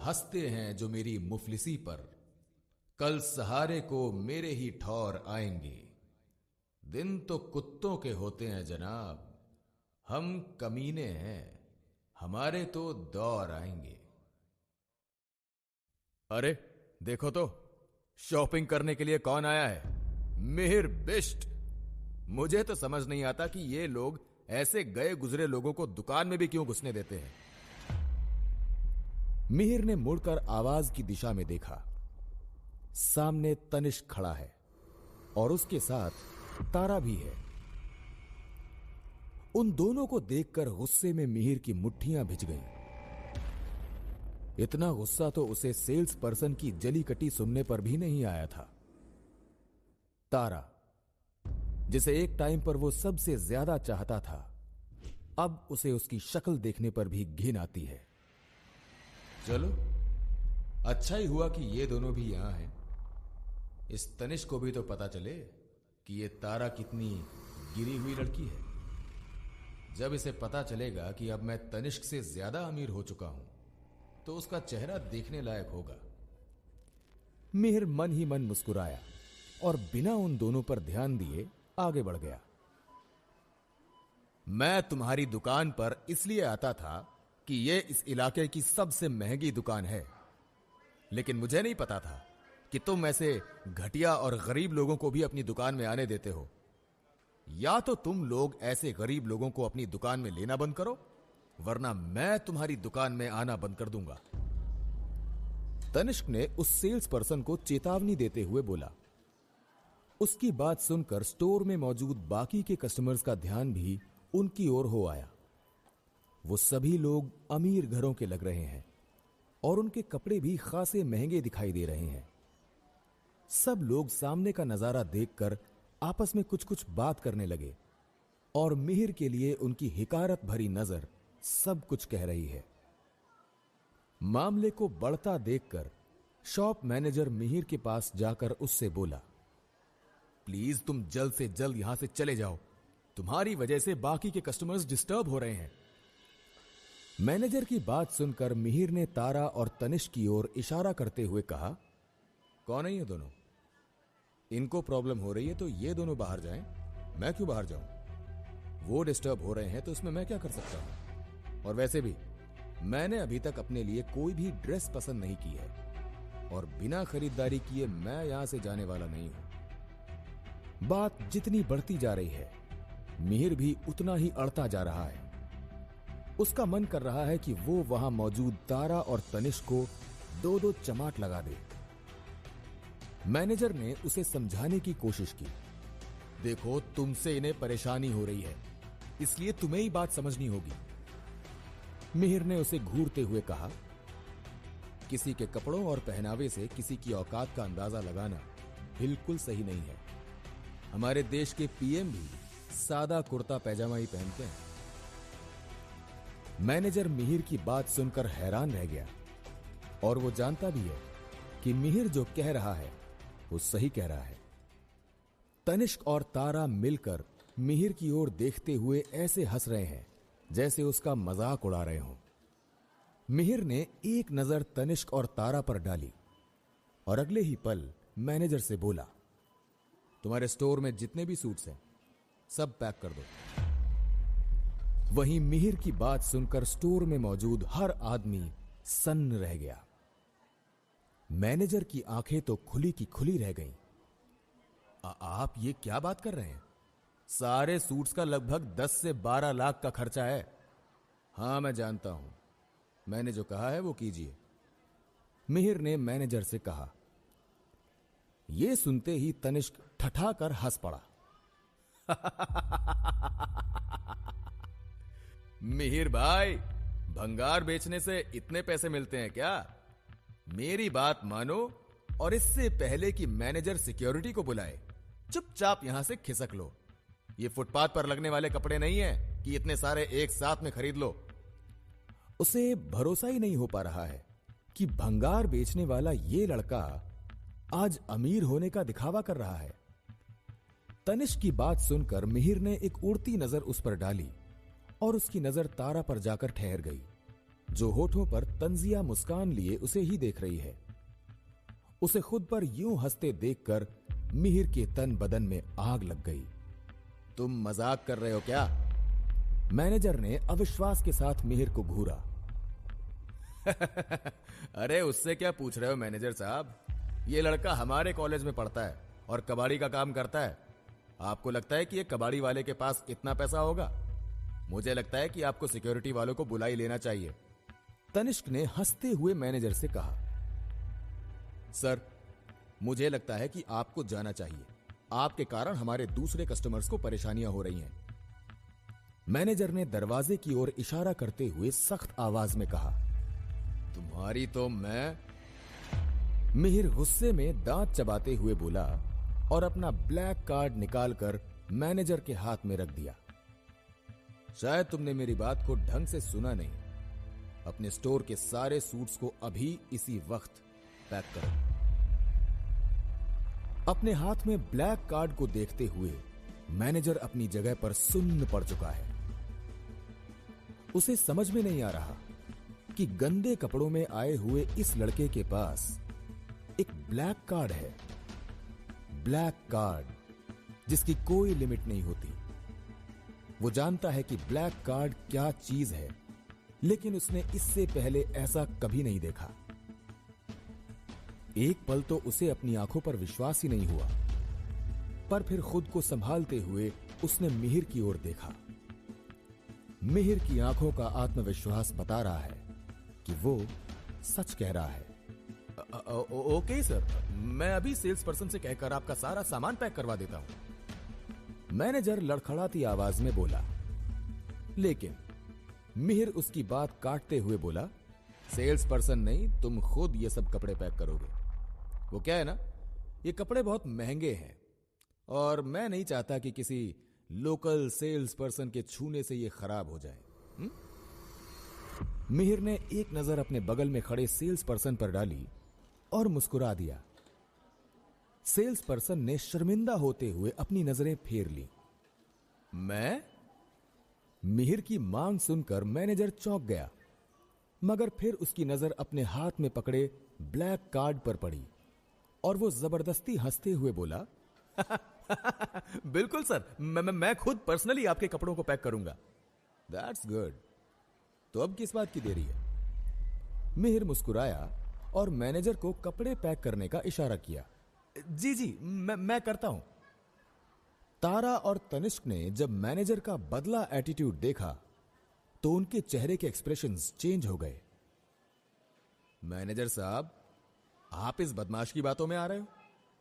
हंसते हैं जो मेरी मुफलिसी पर, कल सहारे को मेरे ही ठौर आएंगे। दिन तो कुत्तों के होते हैं जनाब, हम कमीने हैं, हमारे तो दौर आएंगे। अरे देखो तो, शॉपिंग करने के लिए कौन आया है? मिहिर बिष्ट। मुझे तो समझ नहीं आता कि ये लोग ऐसे गए गुजरे लोगों को दुकान में भी क्यों घुसने देते हैं। मिहिर ने मुड़कर आवाज की दिशा में देखा। सामने तनिष्क खड़ा है और उसके साथ तारा भी है। उन दोनों को देखकर गुस्से में मिहिर की मुट्ठियां भिज गईं। इतना गुस्सा तो उसे सेल्स पर्सन की जली कटी सुनने पर भी नहीं आया था। तारा, जिसे एक टाइम पर वो सबसे ज्यादा चाहता था, अब उसे उसकी शक्ल देखने पर भी घिन आती है। चलो, अच्छा ही हुआ कि ये दोनों भी यहां हैं। इस तनिष्क को भी तो पता चले कि ये तारा कितनी गिरी हुई लड़की है। जब इसे पता चलेगा कि अब मैं तनिष्क से ज्यादा अमीर हो चुका हूं, तो उसका चेहरा देखने लायक होगा। मिहिर मन ही मन मुस्कुराया और बिना उन दोनों पर ध्यान दिए आगे बढ़ गया। मैं तुम्हारी दुकान पर इसलिए आता था कि यह इस इलाके की सबसे महंगी दुकान है, लेकिन मुझे नहीं पता था कि तुम ऐसे घटिया और गरीब लोगों को भी अपनी दुकान में आने देते हो। या तो तुम लोग ऐसे गरीब लोगों को अपनी दुकान में लेना बंद करो, वरना मैं तुम्हारी दुकान में आना बंद कर दूंगा। तनिष्क ने उस सेल्स पर्सन को चेतावनी देते हुए बोला। उसकी बात सुनकर स्टोर में मौजूद बाकी के कस्टमर्स का ध्यान भी उनकी ओर हो आया। वो सभी लोग अमीर घरों के लग रहे हैं और उनके कपड़े भी खासे महंगे दिखाई दे रहे हैं। सब लोग सामने का नजारा देखकर आपस में कुछ कुछ बात करने लगे और मिहिर के लिए उनकी हिकारत भरी नजर सब कुछ कह रही है। मामले को बढ़ता देखकर शॉप मैनेजर मिहिर के पास जाकर उससे बोला, प्लीज तुम जल्द से जल्द यहां से चले जाओ, तुम्हारी वजह से बाकी के कस्टमर्स डिस्टर्ब हो रहे हैं। मैनेजर की बात सुनकर मिहिर ने तारा और तनिष्क की ओर इशारा करते हुए कहा, कौन है ये दोनों? इनको प्रॉब्लम हो रही है तो ये दोनों बाहर जाएं, मैं क्यों बाहर जाऊं? वो डिस्टर्ब हो रहे हैं तो इसमें मैं क्या कर सकता हूं? और वैसे भी मैंने अभी तक अपने लिए कोई भी ड्रेस पसंद नहीं की है और बिना खरीदारी किए मैं यहां से जाने वाला नहीं हूं। बात जितनी बढ़ती जा रही है, मिहिर भी उतना ही अड़ता जा रहा है। उसका मन कर रहा है कि वो वहां मौजूद तारा और तनिष्क को दो दो चमाट लगा दे। मैनेजर ने उसे समझाने की कोशिश की। देखो, तुमसे इन्हें परेशानी हो रही है, इसलिए तुम्हें ही बात समझनी होगी। मिहिर ने उसे घूरते हुए कहा, किसी के कपड़ों और पहनावे से किसी की औकात का अंदाजा लगाना बिल्कुल सही नहीं है। हमारे देश के पीएम भी सादा कुर्ता पैजामा ही पहनते हैं। मैनेजर मिहिर की बात सुनकर हैरान रह गया और वो जानता भी है कि मिहिर जो कह रहा है वो सही कह रहा है। तनिष्क और तारा मिलकर मिहिर की ओर देखते हुए ऐसे हंस रहे हैं जैसे उसका मजाक उड़ा रहे हों। मिहिर ने एक नजर तनिष्क और तारा पर डाली और अगले ही पल मैनेजर से बोला, तुम्हारे स्टोर में जितने भी सूट्स हैं सब पैक कर दो। वहीं मिहिर की बात सुनकर स्टोर में मौजूद हर आदमी सन्न रह गया। मैनेजर की आंखें तो खुली की खुली रह गईं। आप ये क्या बात कर रहे हैं? सारे सूट्स का लगभग 10 से 12 लाख का खर्चा है। हां, मैं जानता हूं, मैंने जो कहा है वो कीजिए। मिहिर ने मैनेजर से कहा। यह सुनते ही तनिष्क ठठाकर हंस पड़ा। मिहिर भाई, भंगार बेचने से इतने पैसे मिलते हैं क्या? मेरी बात मानो और इससे पहले कि मैनेजर सिक्योरिटी को बुलाए, चुपचाप यहां से खिसक लो। ये फुटपाथ पर लगने वाले कपड़े नहीं हैं कि इतने सारे एक साथ में खरीद लो। उसे भरोसा ही नहीं हो पा रहा है कि भंगार बेचने वाला ये लड़का आज अमीर होने का दिखावा कर रहा है। तनिष्क की बात सुनकर मिहिर ने एक उड़ती नजर उस पर डाली और उसकी नजर तारा पर जाकर ठहर गई। जो होठों पर तंजिया मुस्कान लिए उसे ही देख रही है। उसे खुद पर यूं हंसते देखकर मिहिर के तन बदन में आग लग गई। तुम मजाक कर रहे हो क्या? मैनेजर ने अविश्वास के साथ मिहिर को घूरा। अरे उससे क्या पूछ रहे हो मैनेजर साहब? ये लड़का हमारे कॉलेज में पढ़ता है और कबाड़ी का काम करता है। आपको लगता है कि ये कबाड़ी वाले के पास इतना पैसा होगा? मुझे लगता है कि आपको सिक्योरिटी वालों को बुला ही लेना चाहिए। तनिष्क ने हंसते हुए मैनेजर से कहा, सर मुझे लगता है कि आपको जाना चाहिए। आपके कारण हमारे दूसरे कस्टमर्स को परेशानियां हो रही हैं। मैनेजर ने दरवाजे की ओर इशारा करते हुए सख्त आवाज में कहा, तुम्हारी तो मैं। मिहिर गुस्से में दांत चबाते हुए बोला और अपना ब्लैक कार्ड निकालकर मैनेजर के हाथ में रख दिया। शायद तुमने मेरी बात को ढंग से सुना नहीं। अपने स्टोर के सारे सूट्स को अभी इसी वक्त पैक करो। अपने हाथ में ब्लैक कार्ड को देखते हुए मैनेजर अपनी जगह पर सुन्न पड़ चुका है। उसे समझ में नहीं आ रहा कि गंदे कपड़ों में आए हुए इस लड़के के पास एक ब्लैक कार्ड है। ब्लैक कार्ड जिसकी कोई लिमिट नहीं होती। वो जानता है कि ब्लैक कार्ड क्या चीज है, लेकिन उसने इससे पहले ऐसा कभी नहीं देखा। एक पल तो उसे अपनी आंखों पर विश्वास ही नहीं हुआ, पर फिर खुद को संभालते हुए उसने मिहिर की ओर देखा। मिहिर की आंखों का आत्मविश्वास बता रहा है कि वो सच कह रहा है। ओके सर, मैं अभी सेल्स पर्सन से कहकर आपका सारा सामान पैक करवा देता हूं। मैनेजर लड़खड़ाती आवाज में बोला, लेकिन मिहिर उसकी बात काटते हुए बोला, सेल्स पर्सन नहीं, तुम खुद ये सब कपड़े पैक करोगे। वो क्या है ना, ये कपड़े बहुत महंगे हैं और मैं नहीं चाहता कि किसी लोकल सेल्स पर्सन के छूने से ये खराब हो जाए। मिहिर ने एक नजर अपने बगल में खड़े सेल्स पर्सन पर डाली और मुस्कुरा दिया। सेल्स पर्सन ने शर्मिंदा होते हुए अपनी नजरें फेर ली। मैं? मिहिर की मांग सुनकर मैनेजर चौंक गया, मगर फिर उसकी नजर अपने हाथ में पकड़े ब्लैक कार्ड पर पड़ी और वो जबरदस्ती हंसते हुए बोला, बिल्कुल सर, मैं खुद पर्सनली आपके कपड़ों को पैक करूंगा। That's good. तो अब किस बात की देरी है? मिहिर मुस्कुराया और मैनेजर को कपड़े पैक करने का इशारा किया। जी मैं करता हूं। तारा और तनिष्क ने जब मैनेजर का बदला एटीट्यूड देखा तो उनके चेहरे के एक्सप्रेशंस चेंज हो गए। मैनेजर साहब, आप इस बदमाश की बातों में आ रहे हो?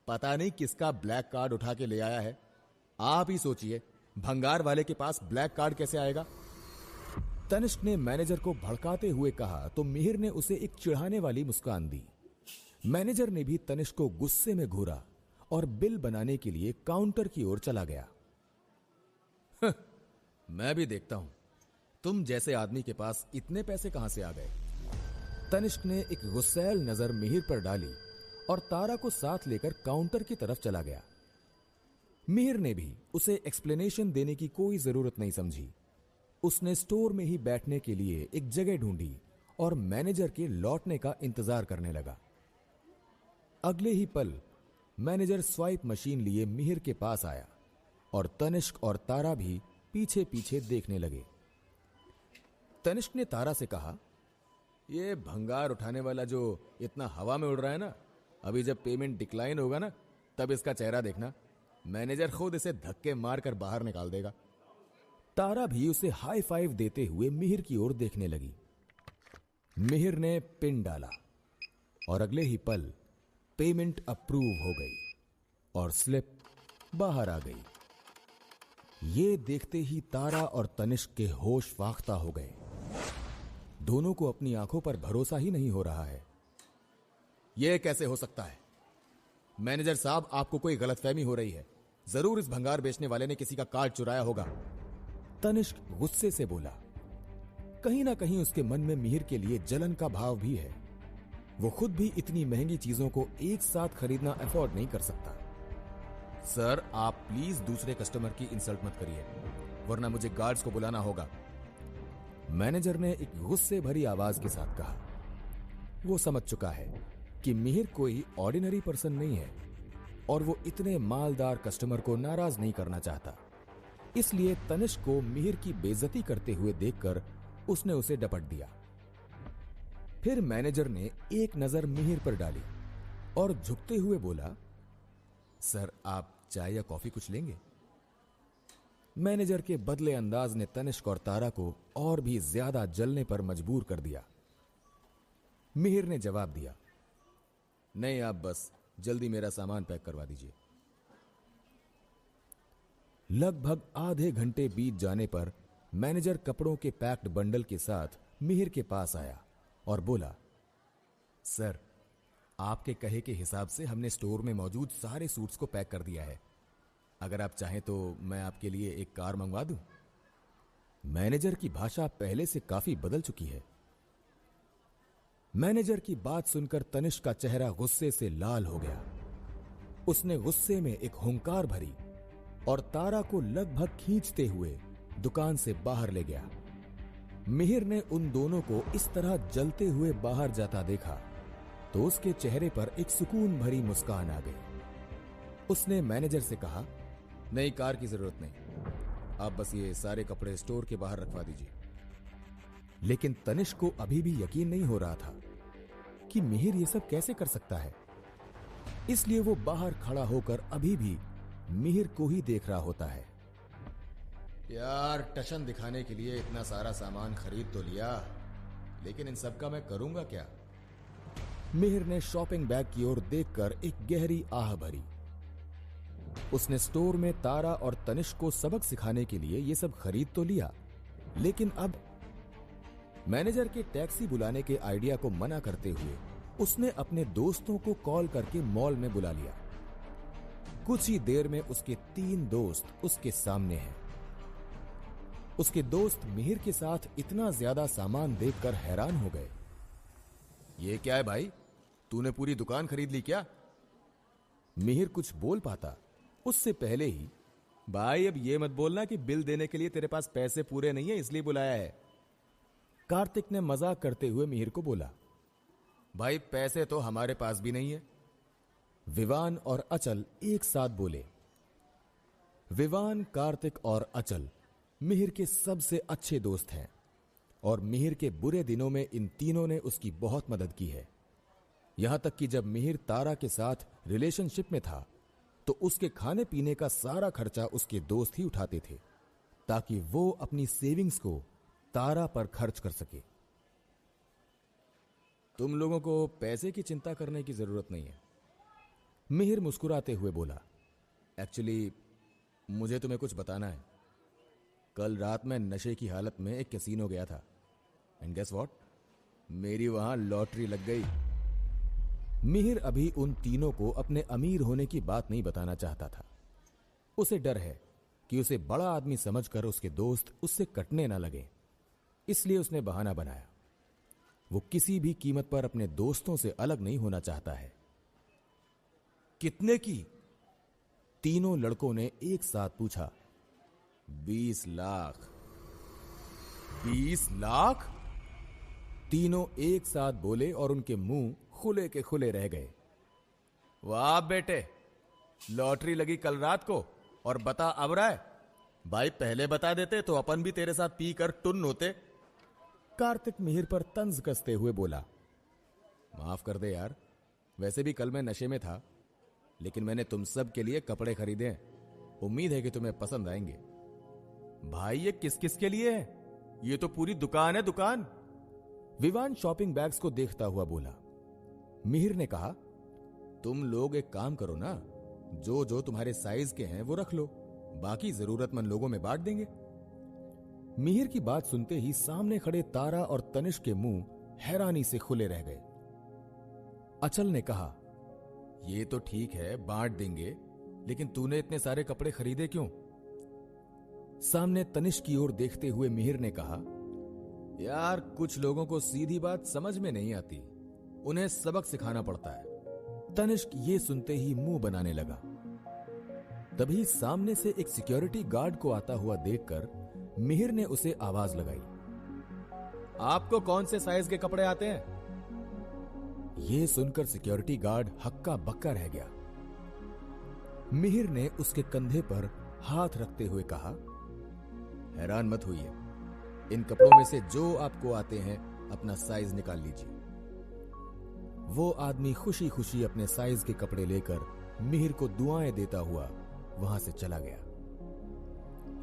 पता नहीं किसका ब्लैक कार्ड उठा के ले आया है। आप ही सोचिए, भंगार वाले के पास ब्लैक कार्ड कैसे आएगा? तनिष्क ने मैनेजर को भड़काते हुए कहा तो मिहिर ने उसे एक चिढ़ाने वाली मुस्कान दी। मैनेजर ने भी तनिष्क को गुस्से में घूरा और बिल बनाने के लिए काउंटर की ओर चला गया। मैं भी देखता हूं तुम जैसे आदमी के पास इतने पैसे कहां से आ गए। तनिष्क ने एक गुस्सैल नजर मिहिर पर डाली और तारा को साथ लेकर काउंटर की तरफ चला गया। मिहिर ने भी उसे एक्सप्लेनेशन देने की कोई जरूरत नहीं समझी। उसने स्टोर में ही बैठने के लिए एक जगह ढूंढी और मैनेजर के लौटने का इंतजार करने लगा। अगले ही पल मैनेजर स्वाइप मशीन लिए मिहिर के पास आया और तनिष्क और तारा भी पीछे पीछे देखने लगे। तनिष्क ने तारा से कहा, ये भंगार उठाने वाला जो इतना हवा में उड़ रहा है ना, अभी जब पेमेंट डिक्लाइन होगा ना, तब इसका चेहरा देखना। मैनेजर खुद इसे धक्के मारकर बाहर निकाल देगा। तारा भी उसे हाई फाइव देते हुए मिहिर की ओर देखने लगी। मिहिर ने पिन डाला और अगले ही पल पेमेंट अप्रूव हो गई और स्लिप बाहर आ गई। ये देखते ही तारा और तनिष्क के होश फाख्ता हो गए। दोनों को अपनी आंखों पर भरोसा ही नहीं हो रहा है। यह कैसे हो सकता है? मैनेजर साहब, आपको कोई गलतफहमी हो रही है। जरूर इस भंगार बेचने वाले ने किसी का कार्ड चुराया होगा। तनिष्क गुस्से से बोला। कहीं ना कहीं उसके मन में मिहिर के लिए जलन का भाव भी है। वो खुद भी इतनी महंगी चीजों को एक साथ खरीदना अफोर्ड नहीं कर सकता। सर, आप प्लीज दूसरे कस्टमर की इंसल्ट मत करिए, वरना मुझे गार्ड्स को बुलाना होगा। मैनेजर ने एक गुस्से भरी आवाज के साथ कहा। वो समझ चुका है कि मिहिर कोई ऑर्डिनरी पर्सन नहीं है और वो इतने मालदार कस्टमर को नाराज नहीं करना चाहता। इसलिए तनिष्क को मिहिर की बेइज्जती करते हुए देखकर उसने उसे डपट दिया। फिर मैनेजर ने एक नजर मिहिर पर डाली और झुकते हुए बोला, सर आप चाय या कॉफी कुछ लेंगे? मैनेजर के बदले अंदाज ने तनिष्क और तारा को और भी ज्यादा जलने पर मजबूर कर दिया। मिहिर ने जवाब दिया, नहीं आप बस जल्दी मेरा सामान पैक करवा दीजिए। लगभग आधे घंटे बीत जाने पर मैनेजर कपड़ों के पैक्ड बंडल के साथ मिहिर के पास आया और बोला, सर आपके कहे के हिसाब से हमने स्टोर में मौजूद सारे सूट्स को पैक कर दिया है। अगर आप चाहें तो मैं आपके लिए एक कार मंगवा दूं। मैनेजर की भाषा पहले से काफी बदल चुकी है। मैनेजर की बात सुनकर तनिष्क का चेहरा गुस्से से लाल हो गया। उसने गुस्से में एक हुंकार भरी और तारा को लगभग खींचते हुए दुकान से बाहर ले गया। मिहिर ने उन दोनों को इस तरह जलते हुए बाहर जाता देखा तो उसके चेहरे पर एक सुकून भरी मुस्कान आ गई। उसने मैनेजर से कहा, नई कार की जरूरत नहीं, आप बस ये सारे कपड़े स्टोर के बाहर रखवा दीजिए। लेकिन तनिष्क को अभी भी यकीन नहीं हो रहा था कि मिहिर ये सब कैसे कर सकता है। इसलिए वो बाहर खड़ा होकर अभी भी मिहिर को ही देख रहा होता है। यार टशन दिखाने के लिए इतना सारा सामान खरीद तो लिया, लेकिन इन सब का मैं करूंगा क्या? मिहिर ने शॉपिंग बैग की ओर देखकर एक गहरी आह भरी। उसने स्टोर में तारा और तनिष्क को सबक सिखाने के लिए यह सब खरीद तो लिया, लेकिन अब मैनेजर के टैक्सी बुलाने के आइडिया को मना करते हुए उसने अपने दोस्तों को कॉल करके मॉल में बुला लिया। कुछ ही देर में उसके 3 दोस्त उसके सामने हैं। उसके दोस्त मिहिर के साथ इतना ज्यादा सामान देखकर हैरान हो गए। ये क्या है भाई, तूने पूरी दुकान खरीद ली क्या? मिहिर कुछ बोल पाता उससे पहले ही, भाई अब ये मत बोलना कि बिल देने के लिए तेरे पास पैसे पूरे नहीं है इसलिए बुलाया है। कार्तिक ने मजाक करते हुए मिहिर को बोला, भाई पैसे तो हमारे पास भी नहीं है। विवान और अचल एक साथ बोले। विवान, कार्तिक और अचल मिहिर के सबसे अच्छे दोस्त हैं और मिहिर के बुरे दिनों में इन तीनों ने उसकी बहुत मदद की है। यहां तक कि जब मिहिर तारा के साथ रिलेशनशिप में था तो उसके खाने पीने का सारा खर्चा उसके दोस्त ही उठाते थे ताकि वो अपनी सेविंग्स को तारा पर खर्च कर सके। तुम लोगों को पैसे की चिंता करने की जरूरत नहीं है, मिहिर मुस्कुराते हुए बोला। एक्चुअली मुझे तुम्हें कुछ बताना है। कल रात मैं नशे की हालत में एक कैसीनो गया था एंड गेस व्हाट, मेरी वहां लॉटरी लग गई। मिहिर अभी उन तीनों को अपने अमीर होने की बात नहीं बताना चाहता था। उसे डर है कि उसे बड़ा आदमी समझकर उसके दोस्त उससे कटने ना लगे, इसलिए उसने बहाना बनाया। वो किसी भी कीमत पर अपने दोस्तों से अलग नहीं होना चाहता है। कितने की? तीनों लड़कों ने एक साथ पूछा। 20 लाख। 20 लाख? तीनों एक साथ बोले और उनके मुंह खुले के खुले रह गए। वाह बेटे, लॉटरी लगी कल रात को और बता अब रहा है? भाई पहले बता देते तो अपन भी तेरे साथ पी कर टुन्न होते। कार्तिक मिहिर पर तंज कसते हुए बोला, माफ कर दे यार, वैसे भी कल मैं नशे में था, लेकिन मैंने तुम सब के लिए कपड़े खरीदे हैं। उम्मीद है कि तुम्हें पसंद आएंगे। भाई ये किस किस के लिए है? ये तो पूरी दुकान है, दुकान। विवान शॉपिंग बैग्स को देखता हुआ बोला। मिहिर ने कहा, तुम लोग एक काम करो ना, जो जो तुम्हारे साइज के हैं वो रख लो, बाकी जरूरतमंद लोगों में बांट देंगे। मिहिर की बात सुनते ही सामने खड़े तारा और तनिष्क के मुंह हैरानी से खुले रह गए। अचल ने कहा, ये तो ठीक है बांट देंगे, लेकिन तूने इतने सारे कपड़े खरीदे क्यों? सामने तनिष्क की ओर देखते हुए मिहिर ने कहा, यार कुछ लोगों को सीधी बात समझ में नहीं आती, उन्हें सबक सिखाना पड़ता है। तनिष्क ये सुनते ही मुंह बनाने लगा। तभी सामने से एक सिक्योरिटी गार्ड को आता हुआ देखकर मिहिर ने उसे आवाज लगाई। आपको कौन से साइज के कपड़े आते हैं? यह सुनकर सिक्योरिटी गार्ड हक्का बक्का रह गया। मिहिर ने उसके कंधे पर हाथ रखते हुए कहा, हैरान मत होइए, इन कपड़ों में से जो आपको आते हैं अपना साइज निकाल लीजिए। वो आदमी खुशी खुशी अपने साइज के कपड़े लेकर मिहिर को दुआएं देता हुआ वहां से चला गया।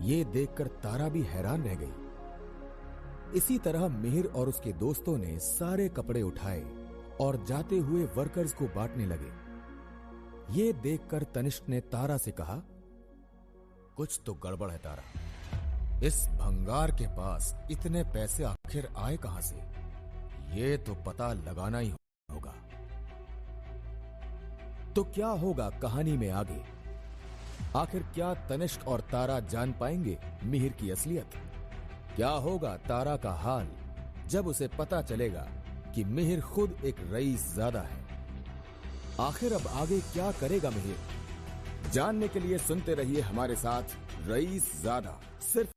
ये देखकर तारा भी हैरान रह गई। इसी तरह मिहिर और उसके दोस्तों ने सारे कपड़े उठाए और जाते हुए वर्कर्स को बांटने लगे। ये देखकर तनिष्क ने तारा से कहा, कुछ तो गड़बड़ है तारा, इस भंगार के पास इतने पैसे आखिर आए कहां से? ये तो पता लगाना ही होगा। तो क्या होगा कहानी में आगे? आखिर क्या तनिष्क और तारा जान पाएंगे मिहिर की असलियत? क्या होगा तारा का हाल जब उसे पता चलेगा कि मिहिर खुद एक रईसजादा है? आखिर अब आगे क्या करेगा मिहिर? जानने के लिए सुनते रहिए हमारे साथ रईसजादा, सिर्फ